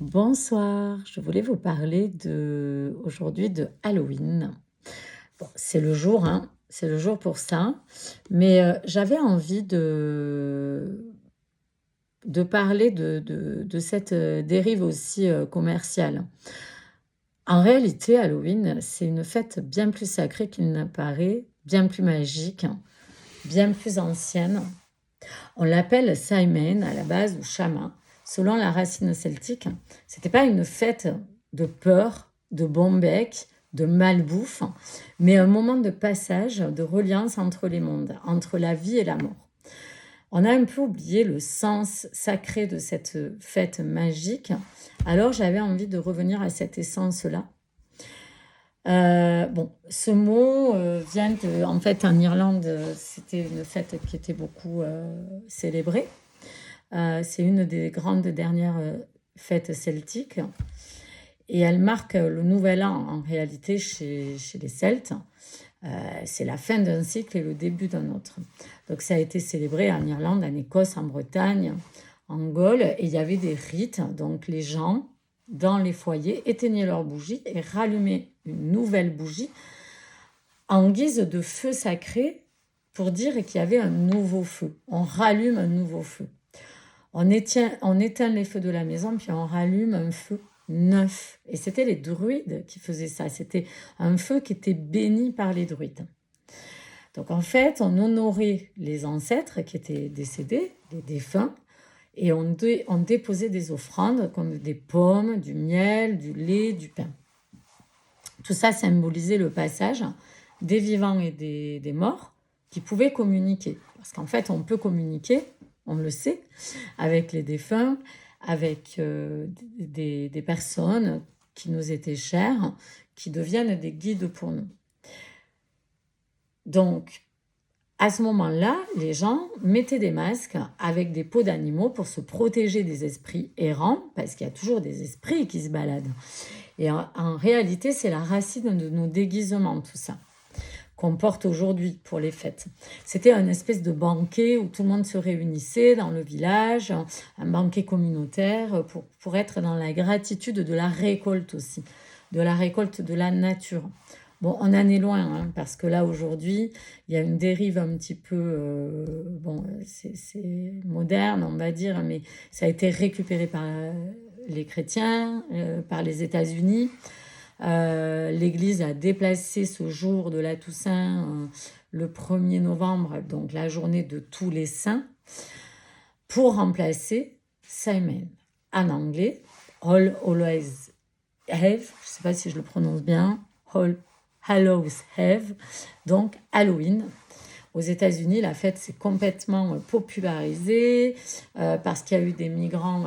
Bonsoir, je voulais vous parler aujourd'hui de Halloween. Bon, c'est le jour, hein, c'est le jour pour ça, mais j'avais envie de parler de cette dérive aussi commerciale. En réalité, Halloween, c'est une fête bien plus sacrée qu'il n'apparaît, bien plus magique, bien plus ancienne. On l'appelle Samhain à la base ou Shama, selon la racine celtique. C'était pas une fête de peur, de bon bec, de malbouffe, mais un moment de passage, de reliance entre les mondes, entre la vie et la mort. On a un peu oublié le sens sacré de cette fête magique, alors j'avais envie de revenir à cette essence-là. Bon, ce mot vient de, en fait, en Irlande, c'était une fête qui était beaucoup célébrée. C'est une des grandes dernières fêtes celtiques et elle marque le nouvel an en réalité chez les Celtes. C'est la fin d'un cycle et le début d'un autre. Donc ça a été célébré en Irlande, en Écosse, en Bretagne, en Gaule et il y avait des rites. Donc les gens dans les foyers éteignaient leurs bougies et rallumaient une nouvelle bougie en guise de feu sacré pour dire qu'il y avait un nouveau feu. On rallume un nouveau feu. On éteint les feux de la maison, puis on rallume un feu neuf. Et c'était les druides qui faisaient ça. C'était un feu qui était béni par les druides. Donc en fait, on honorait les ancêtres qui étaient décédés, les défunts, et on déposait des offrandes comme des pommes, du miel, du lait, du pain. Tout ça symbolisait le passage des vivants et des morts qui pouvaient communiquer. Parce qu'en fait, on peut communiquer, on le sait, avec les défunts, avec des personnes qui nous étaient chères, qui deviennent des guides pour nous. Donc, à ce moment-là, les gens mettaient des masques avec des peaux d'animaux pour se protéger des esprits errants, parce qu'il y a toujours des esprits qui se baladent. Et en réalité, c'est la racine de nos déguisements, tout ça, qu'on porte aujourd'hui pour les fêtes. C'était une espèce de banquet où tout le monde se réunissait dans le village, un banquet communautaire pour être dans la gratitude de la récolte aussi, de la récolte de la nature. Bon, on en est loin, hein, parce que là, aujourd'hui, il y a une dérive un petit peu, bon, c'est moderne, on va dire, mais ça a été récupéré par les chrétiens, par les États-Unis. L'Église a déplacé ce jour de la Toussaint le 1er novembre, donc la journée de tous les saints, pour remplacer Samhain. En anglais, All Hallows Eve, je ne sais pas si je le prononce bien, All Hallows Eve, donc Halloween. Aux États-Unis, la fête s'est complètement popularisée parce qu'il y a eu des migrants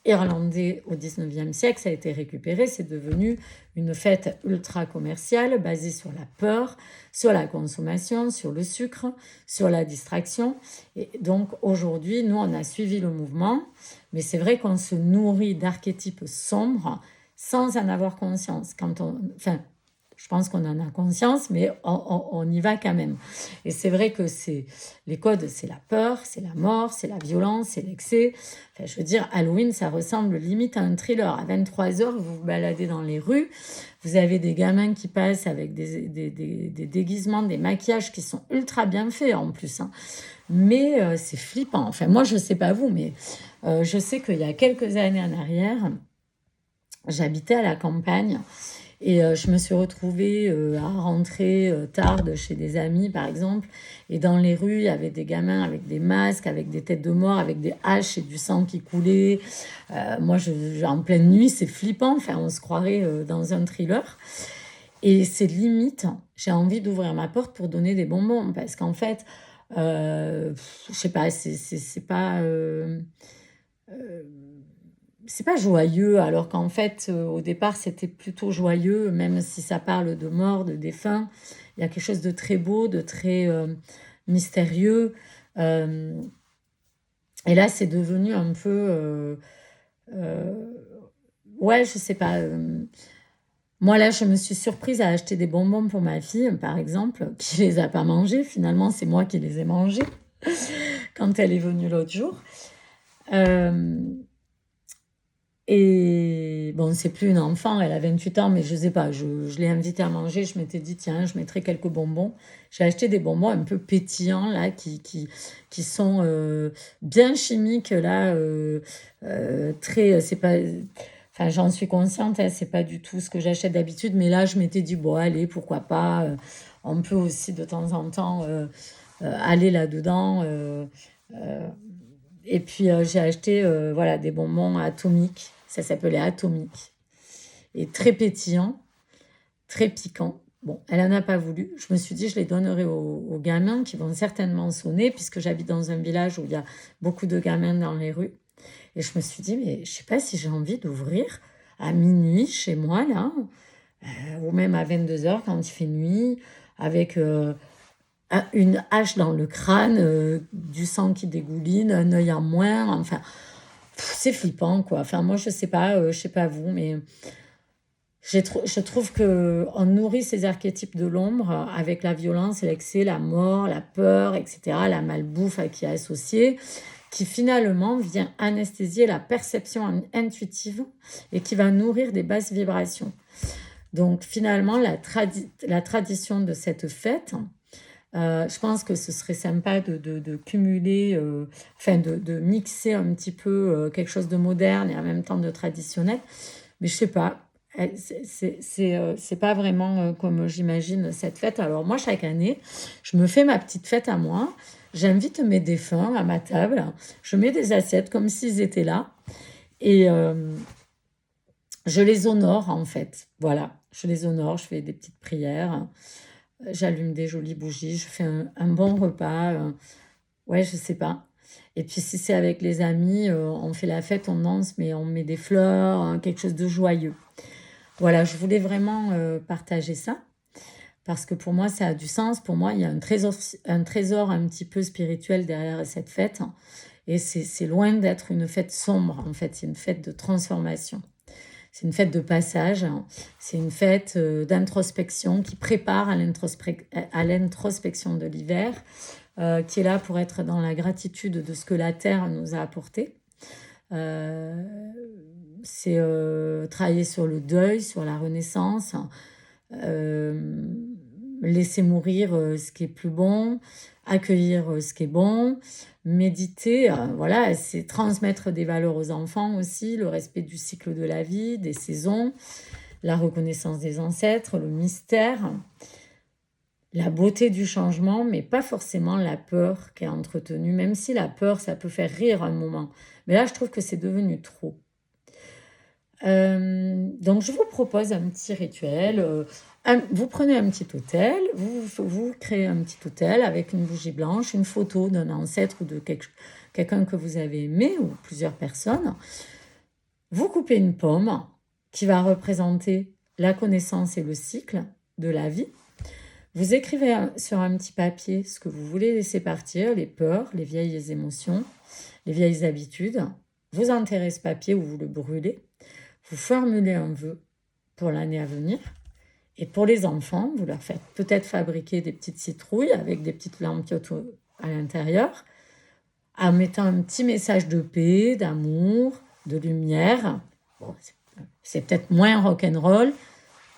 irlandais au 19e siècle. Ça a été récupéré. C'est devenu une fête ultra commerciale basée sur la peur, sur la consommation, sur le sucre, sur la distraction. Et donc aujourd'hui, nous, on a suivi le mouvement. Mais c'est vrai qu'on se nourrit d'archétypes sombres sans en avoir conscience. Je pense qu'on en a conscience, mais on y va quand même. Et c'est vrai que les codes, c'est la peur, c'est la mort, c'est la violence, c'est l'excès. Enfin, je veux dire, Halloween, ça ressemble limite à un thriller. À 23h, vous vous baladez dans les rues, vous avez des gamins qui passent avec des déguisements, des maquillages qui sont ultra bien faits en plus, hein. Mais c'est flippant. Enfin, moi, je ne sais pas vous, mais je sais qu'il y a quelques années en arrière, j'habitais à la campagne. Et je me suis retrouvée à rentrer tard de chez des amis, par exemple. Et dans les rues, il y avait des gamins avec des masques, avec des têtes de mort, avec des haches et du sang qui coulait. Moi, en pleine nuit, c'est flippant. Enfin, on se croirait dans un thriller. Et c'est limite, j'ai envie d'ouvrir ma porte pour donner des bonbons. Parce qu'en fait, je sais pas, c'est pas... c'est pas joyeux, alors qu'en fait, au départ, c'était plutôt joyeux, même si ça parle de mort, de défunt. Il y a quelque chose de très beau, de très mystérieux. Euh, et là, c'est devenu un peu... euh, ouais, je sais pas. Moi, là, je me suis surprise à acheter des bonbons pour ma fille, par exemple, qui les a pas mangés. Finalement, c'est moi qui les ai mangés quand elle est venue l'autre jour. Euh, Et bon, c'est plus une enfant, elle a 28 ans, mais je sais pas, je l'ai invitée à manger, je m'étais dit, tiens, je mettrai quelques bonbons. J'ai acheté des bonbons un peu pétillants, là, qui sont bien chimiques, là, très, c'est pas, enfin, j'en suis consciente, hein, c'est pas du tout ce que j'achète d'habitude, mais là, je m'étais dit, bon, allez, pourquoi pas, on peut aussi de temps en temps aller là-dedans. Et puis j'ai acheté voilà, des bonbons atomiques. Ça s'appelait Atomique. Et très pétillant, très piquant. Bon, elle n'en a pas voulu. Je me suis dit, je les donnerai aux gamins qui vont certainement sonner, puisque j'habite dans un village où il y a beaucoup de gamins dans les rues. Et je me suis dit, mais je sais pas si j'ai envie d'ouvrir à minuit chez moi, là, ou même à 22 heures quand il fait nuit, avec une hache dans le crâne, du sang qui dégouline, un œil en moins. Enfin, c'est flippant, quoi. Enfin, moi, je sais pas vous, mais je trouve que on nourrit ces archétypes de l'ombre avec la violence, l'excès, la mort, la peur, etc., la malbouffe qui est associée, qui finalement vient anesthésier la perception intuitive et qui va nourrir des basses vibrations. Donc finalement, la tradition de cette fête, je pense que ce serait sympa de cumuler, enfin de mixer un petit peu quelque chose de moderne et en même temps de traditionnel. Mais je sais pas, c'est pas vraiment comme j'imagine cette fête. Alors moi, chaque année, je me fais ma petite fête à moi. J'invite mes défunts à ma table. Je mets des assiettes comme s'ils étaient là. Et je les honore en fait. Voilà, je les honore, je fais des petites prières. J'allume des jolies bougies, je fais un bon repas. Ouais, je sais pas. Et puis si c'est avec les amis, on fait la fête, on danse, mais on met des fleurs, hein, quelque chose de joyeux. Voilà, je voulais vraiment partager ça parce que pour moi, ça a du sens. Pour moi, il y a un trésor un petit peu spirituel derrière cette fête. Et c'est loin d'être une fête sombre, en fait. C'est une fête de transformation. C'est une fête de passage, c'est une fête d'introspection qui prépare à l'introspection de l'hiver, qui est là pour être dans la gratitude de ce que la Terre nous a apporté. C'est travailler sur le deuil, sur la renaissance, euh, laisser mourir ce qui est plus bon, accueillir ce qui est bon, méditer, voilà, c'est transmettre des valeurs aux enfants aussi, le respect du cycle de la vie, des saisons, la reconnaissance des ancêtres, le mystère, la beauté du changement, mais pas forcément la peur qui est entretenue, même si la peur, ça peut faire rire un moment. Mais là, je trouve que c'est devenu trop. Donc, je vous propose un petit rituel. Vous prenez un petit autel, vous créez un petit autel avec une bougie blanche, une photo d'un ancêtre ou de quelqu'un que vous avez aimé ou plusieurs personnes. Vous coupez une pomme qui va représenter la connaissance et le cycle de la vie. Vous écrivez sur un petit papier ce que vous voulez laisser partir, les peurs, les vieilles émotions, les vieilles habitudes. Vous enterrez ce papier ou vous le brûlez. Vous formulez un vœu pour l'année à venir. Et pour les enfants, vous leur faites peut-être fabriquer des petites citrouilles avec des petites lampiottes à l'intérieur, en mettant un petit message de paix, d'amour, de lumière. Bon, c'est peut-être moins rock'n'roll,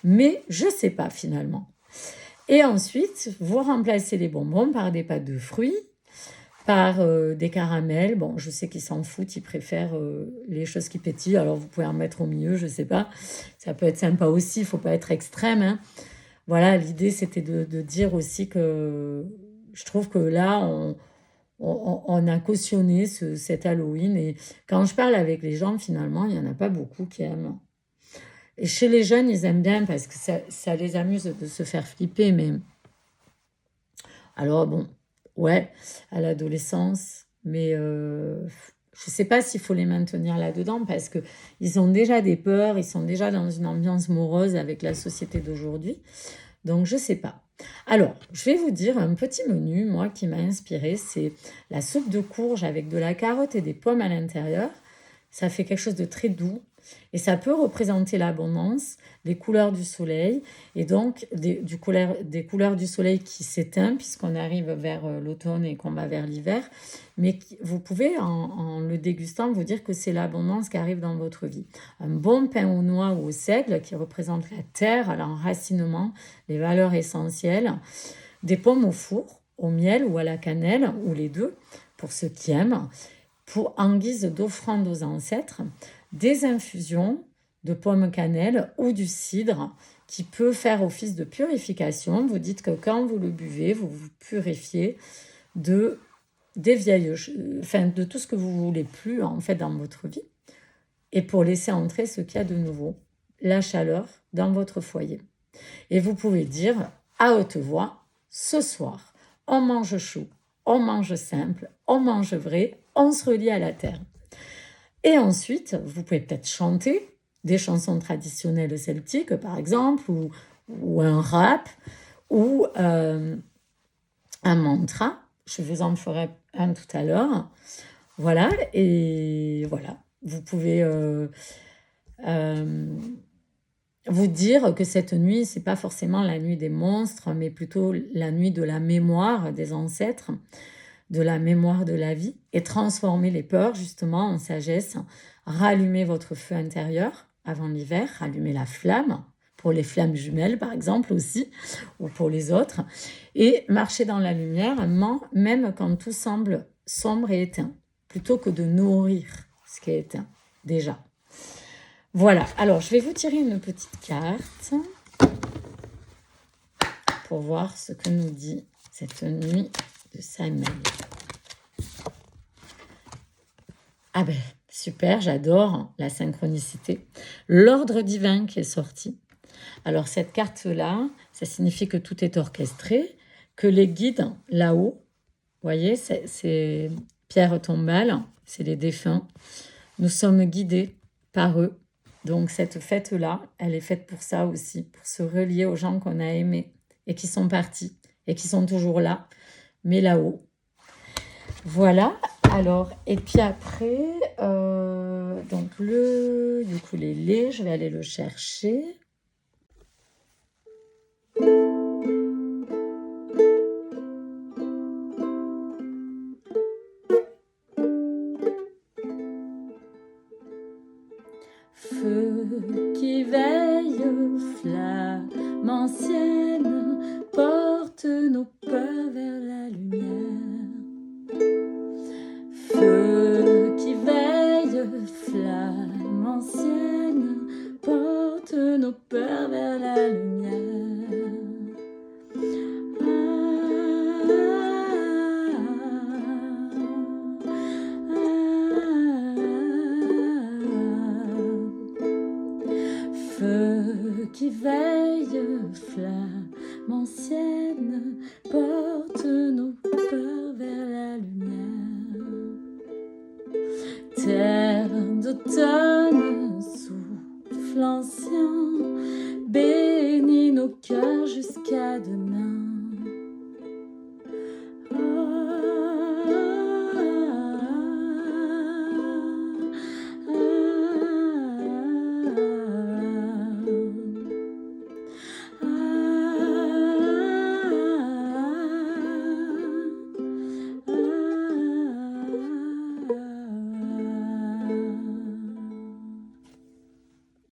mais je ne sais pas finalement. Et ensuite, vous remplacez les bonbons par des pâtes de fruits, par des caramels. Bon, je sais qu'ils s'en foutent, ils préfèrent les choses qui pétillent. Alors, vous pouvez en mettre au milieu, je sais pas. Ça peut être sympa aussi, il faut pas être extrême, hein. Voilà, l'idée, c'était de dire aussi que je trouve que là, on a cautionné cet Halloween. Et quand je parle avec les gens, finalement, il n'y en a pas beaucoup qui aiment. Et chez les jeunes, ils aiment bien parce que ça les amuse de se faire flipper. Mais alors, bon, ouais, à l'adolescence, mais je ne sais pas s'il faut les maintenir là-dedans parce que ils ont déjà des peurs, ils sont déjà dans une ambiance morose avec la société d'aujourd'hui. Donc, je ne sais pas. Alors, je vais vous dire un petit menu, moi, qui m'a inspiré. C'est la soupe de courge avec de la carotte et des pommes à l'intérieur. Ça fait quelque chose de très doux. Et ça peut représenter l'abondance, les couleurs du soleil, et donc des couleurs du soleil qui s'éteignent puisqu'on arrive vers l'automne et qu'on va vers l'hiver. Mais vous pouvez, en le dégustant, vous dire que c'est l'abondance qui arrive dans votre vie. Un bon pain aux noix ou au seigle qui représente la terre, l'enracinement, les valeurs essentielles. Des pommes au four, au miel ou à la cannelle, ou les deux, pour ceux qui aiment, en guise d'offrande aux ancêtres, des infusions de pommes cannelle ou du cidre qui peut faire office de purification. Vous dites que quand vous le buvez, vous vous purifiez de tout ce que vous voulez plus en fait dans votre vie, et pour laisser entrer ce qu'il y a de nouveau, la chaleur dans votre foyer. Et vous pouvez dire à haute voix, ce soir, on mange chaud, on mange simple, on mange vrai, on se relie à la terre. Et ensuite, vous pouvez peut-être chanter des chansons traditionnelles celtiques, par exemple, ou un rap, ou un mantra. Je vous en ferai un tout à l'heure. Voilà, et voilà. Vous pouvez vous dire que cette nuit, c'est pas forcément la nuit des monstres, mais plutôt la nuit de la mémoire des ancêtres, de la mémoire de la vie, et transformer les peurs justement en sagesse, rallumer votre feu intérieur avant l'hiver, rallumer la flamme, pour les flammes jumelles par exemple aussi, ou pour les autres, et marcher dans la lumière, même quand tout semble sombre et éteint, plutôt que de nourrir ce qui est éteint déjà. Voilà, alors je vais vous tirer une petite carte pour voir ce que nous dit cette nuit de Samhain. Ah ben, super, j'adore la synchronicité. L'ordre divin qui est sorti. Alors cette carte-là, ça signifie que tout est orchestré, que les guides là-haut, vous voyez, c'est pierre tombale, c'est les défunts. Nous sommes guidés par eux. Donc cette fête-là, elle est faite pour ça aussi, pour se relier aux gens qu'on a aimés et qui sont partis et qui sont toujours là, mais là-haut. Voilà, alors, et puis après, donc le ukulélé, je vais aller le chercher. Feu qui veille, flamme ancienne, porte nos peurs vers la lumière. Feu qui veille, flamme ancienne, porte nos peurs vers la lumière. Feu qui veille, flamme ancienne, porte nos peurs vers la lumière. Terre d'automne, souffle ancien,